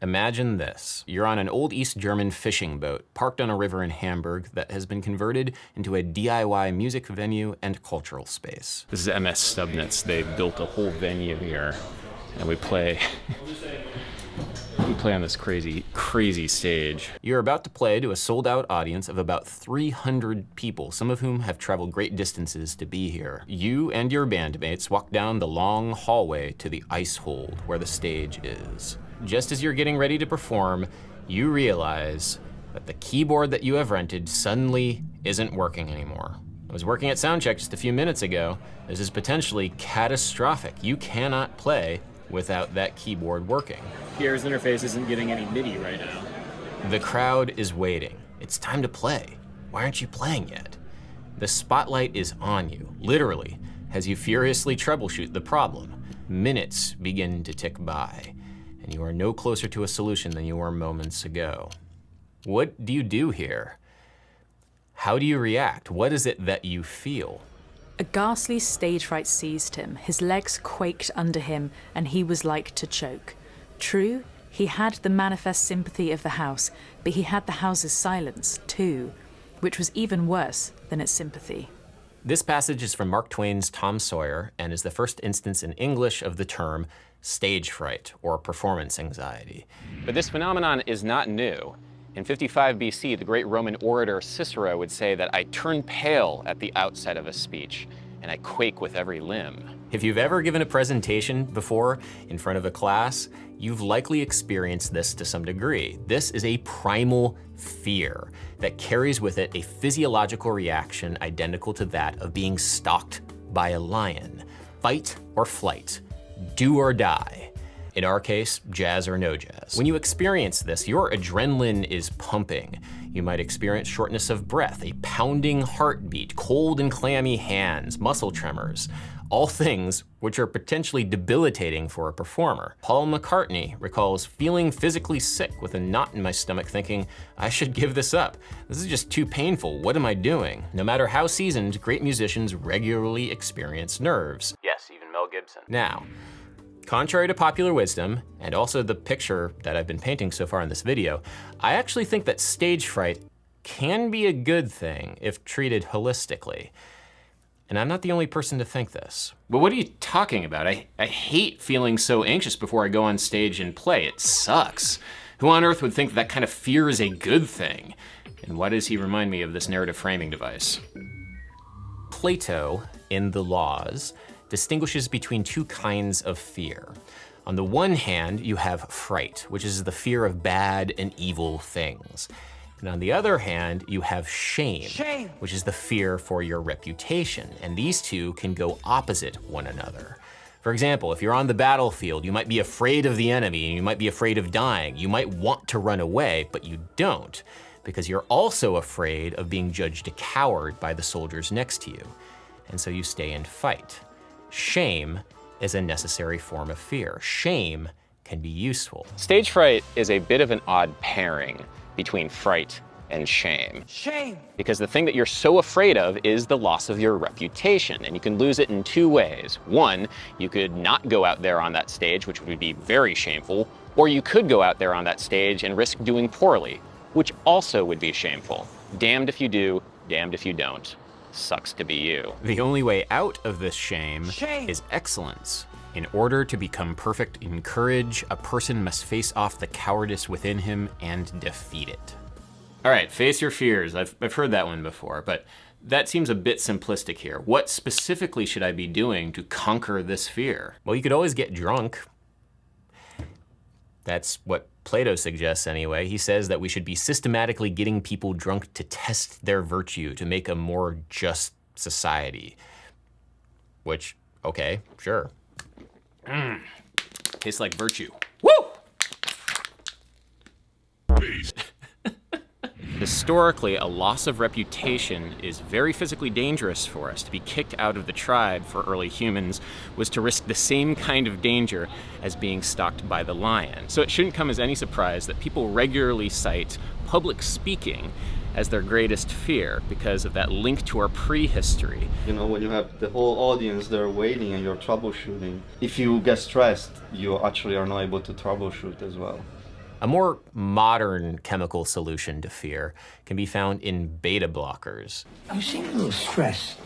Imagine this. You're on an old East German fishing boat, parked on a river in Hamburg that has been converted into a DIY music venue and cultural space. This is MS Stubnitz. They built a whole venue here, and we play on this crazy stage. You're about to play to a sold-out audience of about 300 people, some of whom have traveled great distances to be here. You and your bandmates walk down the long hallway to the ice hold where the stage is. Just as you're getting ready to perform, you realize that the keyboard that you have rented suddenly isn't working anymore. It was working at soundcheck just a few minutes ago. This is potentially catastrophic. You cannot play without that keyboard working. Pierre's interface isn't getting any MIDI right now. The crowd is waiting. It's time to play. Why aren't you playing yet? The spotlight is on you, literally, as you furiously troubleshoot the problem. Minutes begin to tick by, and you are no closer to a solution than you were moments ago. What do you do here? How do you react? What is it that you feel? A ghastly stage fright seized him. His legs quaked under him, and he was like to choke. True, he had the manifest sympathy of the house, but he had the house's silence, too, which was even worse than its sympathy. This passage is from Mark Twain's Tom Sawyer and is the first instance in English of the term stage fright or performance anxiety. But this phenomenon is not new. In 55 BC, the great Roman orator Cicero would say that I turn pale at the outset of a speech, and I quake with every limb. If you've ever given a presentation before in front of a class, you've likely experienced this to some degree. This is a primal fear that carries with it a physiological reaction identical to that of being stalked by a lion. Fight or flight, do or die. In our case, jazz or no jazz. When you experience this, your adrenaline is pumping. You might experience shortness of breath, a pounding heartbeat, cold and clammy hands, muscle tremors, all things which are potentially debilitating for a performer. Paul McCartney recalls feeling physically sick with a knot in my stomach thinking, I should give this up. This is just too painful. What am I doing? No matter how seasoned, great musicians regularly experience nerves. Yes, even Mel Gibson. Now, contrary to popular wisdom, and also the picture that I've been painting so far in this video, I actually think that stage fright can be a good thing if treated holistically. And I'm not the only person to think this. But what are you talking about? I hate feeling so anxious before I go on stage and play. It sucks. Who on earth would think that kind of fear is a good thing? And why does he remind me of this narrative framing device? Plato, in the Laws, distinguishes between two kinds of fear. On the one hand, you have fright, which is the fear of bad and evil things. And on the other hand, you have shame, which is the fear for your reputation. And these two can go opposite one another. For example, if you're on the battlefield, you might be afraid of the enemy and you might be afraid of dying. You might want to run away, but you don't, because you're also afraid of being judged a coward by the soldiers next to you. And so you stay and fight. Shame is a necessary form of fear. Shame can be useful. Stage fright is a bit of an odd pairing between fright and shame. Shame! Because the thing that you're so afraid of is the loss of your reputation, and you can lose it in two ways. One, you could not go out there on that stage, which would be very shameful, or you could go out there on that stage and risk doing poorly, which also would be shameful. Damned if you do, damned if you don't. Sucks to be you. The only way out of this shame is excellence. In order to become perfect in courage, a person must face off the cowardice within him and defeat it. All right, face your fears. I've heard that one before, but that seems a bit simplistic here. What specifically should I be doing to conquer this fear? Well, you could always get drunk. That's what Plato suggests anyway. He says that we should be systematically getting people drunk to test their virtue, to make a more just society. Which, okay, sure. Tastes like virtue. Woo! Historically, a loss of reputation is very physically dangerous for us. To be kicked out of the tribe for early humans was to risk the same kind of danger as being stalked by the lion. So it shouldn't come as any surprise that people regularly cite public speaking as their greatest fear because of that link to our prehistory. You know, when you have the whole audience there waiting and you're troubleshooting, if you get stressed, you actually are not able to troubleshoot as well. A more modern chemical solution to fear can be found in beta blockers. I'm seeing a little stress.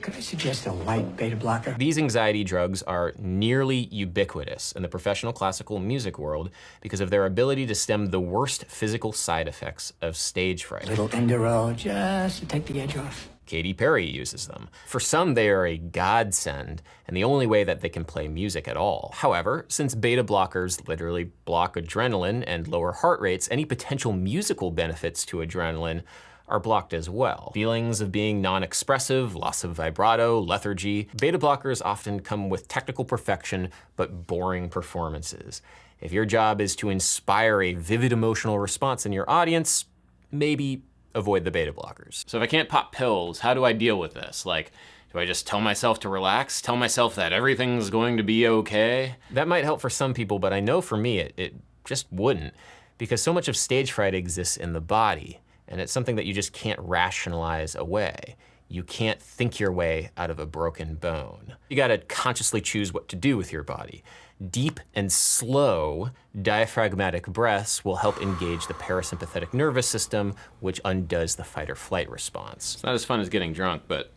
Could I suggest a light beta blocker? These anxiety drugs are nearly ubiquitous in the professional classical music world because of their ability to stem the worst physical side effects of stage fright. A little Indero just to take the edge off. Katy Perry uses them. For some, they are a godsend and the only way that they can play music at all. However, since beta blockers literally block adrenaline and lower heart rates, any potential musical benefits to adrenaline are blocked as well. Feelings of being non-expressive, loss of vibrato, lethargy. Beta blockers often come with technical perfection, but boring performances. If your job is to inspire a vivid emotional response in your audience, maybe avoid the beta blockers. So if I can't pop pills, how do I deal with this? Like, do I just tell myself to relax? Tell myself that everything's going to be okay? That might help for some people, but I know for me, it just wouldn't, because so much of stage fright exists in the body, and it's something that you just can't rationalize away. You can't think your way out of a broken bone. You gotta consciously choose what to do with your body. Deep and slow diaphragmatic breaths will help engage the parasympathetic nervous system, which undoes the fight or flight response. It's not as fun as getting drunk, but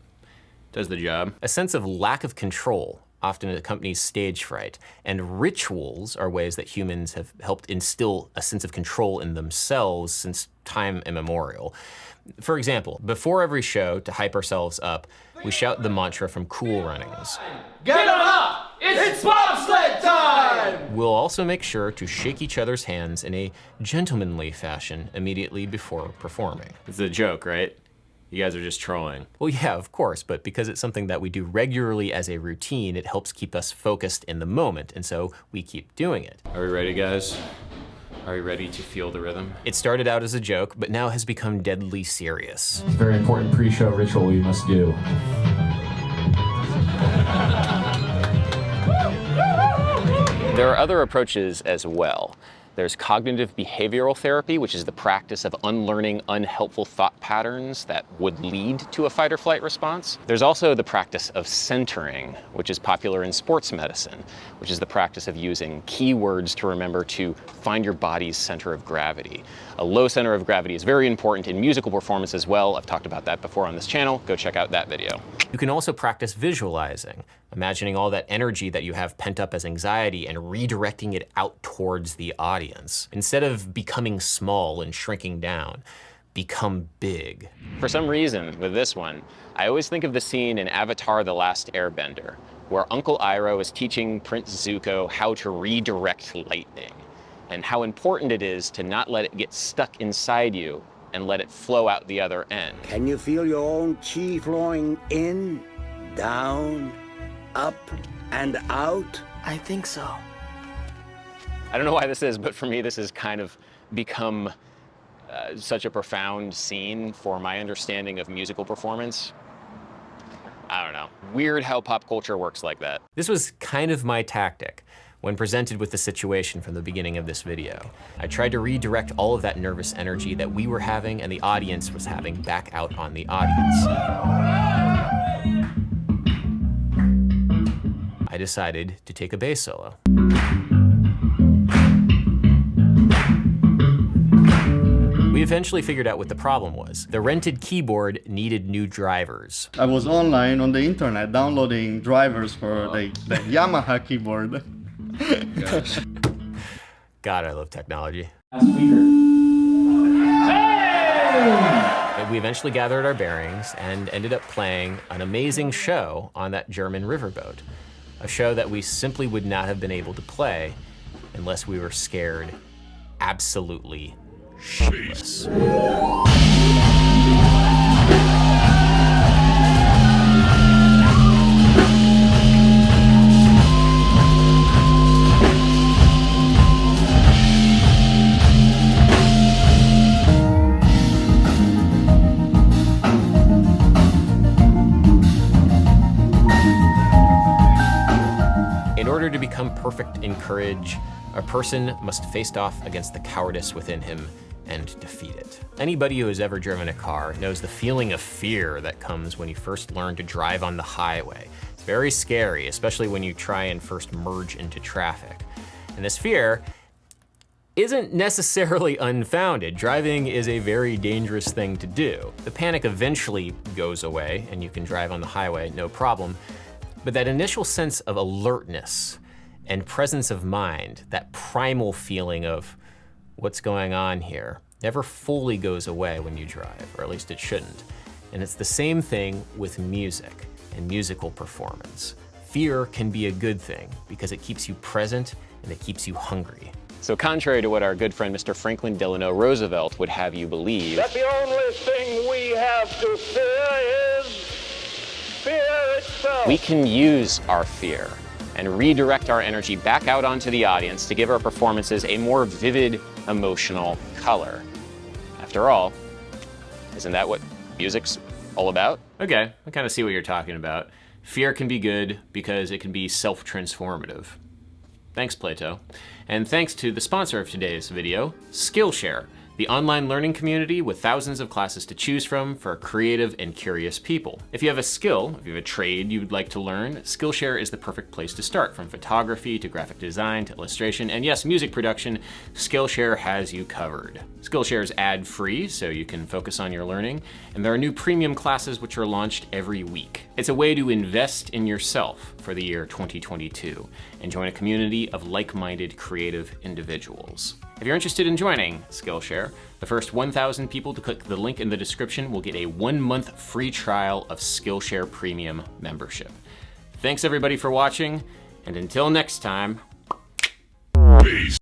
does the job. A sense of lack of control often accompanies stage fright, and rituals are ways that humans have helped instill a sense of control in themselves since time immemorial. For example, before every show, to hype ourselves up, we shout the mantra from Cool Runnings. Get on up! It's bobsled time! We'll also make sure to shake each other's hands in a gentlemanly fashion immediately before performing. It's a joke, right? You guys are just trolling. Well, yeah, of course, but because it's something that we do regularly as a routine, it helps keep us focused in the moment, and so we keep doing it. Are we ready, guys? Are you ready to feel the rhythm? It started out as a joke, but now has become deadly serious. Very important pre-show ritual we must do. There are other approaches as well. There's cognitive behavioral therapy, which is the practice of unlearning unhelpful thought patterns that would lead to a fight or flight response. There's also the practice of centering, which is popular in sports medicine, which is the practice of using keywords to remember to find your body's center of gravity. A low center of gravity is very important in musical performance as well. I've talked about that before on this channel. Go check out that video. You can also practice visualizing, imagining all that energy that you have pent up as anxiety and redirecting it out towards the audience. Instead of becoming small and shrinking down, become big. For some reason, with this one, I always think of the scene in Avatar: The Last Airbender, where Uncle Iroh is teaching Prince Zuko how to redirect lightning, and how important it is to not let it get stuck inside you and let it flow out the other end. Can you feel your own chi flowing in, down, up, and out? I think so. I don't know why this is, but for me, this has kind of become such a profound scene for my understanding of musical performance. I don't know. Weird how pop culture works like that. This was kind of my tactic when presented with the situation from the beginning of this video. I tried to redirect all of that nervous energy that we were having and the audience was having back out on the audience. I decided to take a bass solo. We eventually figured out what the problem was. The rented keyboard needed new drivers. I was online on the internet downloading drivers for the Yamaha keyboard. God, I love technology. Speaker. We eventually gathered our bearings and ended up playing an amazing show on that German riverboat. A show that we simply would not have been able to play unless we were scared absolutely shitless. In order to become perfect in courage, a person must face off against the cowardice within him and defeat it. Anybody who has ever driven a car knows the feeling of fear that comes when you first learn to drive on the highway. It's very scary, especially when you try and first merge into traffic. And this fear, isn't necessarily unfounded. Driving is a very dangerous thing to do. The panic eventually goes away and you can drive on the highway, no problem. But that initial sense of alertness and presence of mind, that primal feeling of what's going on here, never fully goes away when you drive, or at least it shouldn't. And it's the same thing with music and musical performance. Fear can be a good thing because it keeps you present and it keeps you hungry. So contrary to what our good friend Mr. Franklin Delano Roosevelt would have you believe, That the only thing we have to fear is fear itself. we can use our fear and redirect our energy back out onto the audience to give our performances a more vivid emotional color. After all, isn't that what music's all about? Okay, I kind of see what you're talking about. Fear can be good because it can be self-transformative. Thanks, Plato. And thanks to the sponsor of today's video, Skillshare, the online learning community with thousands of classes to choose from for creative and curious people. If you have a skill, if you have a trade you'd like to learn, Skillshare is the perfect place to start. From photography to graphic design to illustration, and yes, music production, Skillshare has you covered. Skillshare is ad-free, so you can focus on your learning, and there are new premium classes which are launched every week. It's a way to invest in yourself for the year 2022 and join a community of like-minded creative individuals. If you're interested in joining Skillshare, the first 1,000 people to click the link in the description will get a 1-month free trial of Skillshare Premium membership. Thanks everybody for watching, and until next time, peace.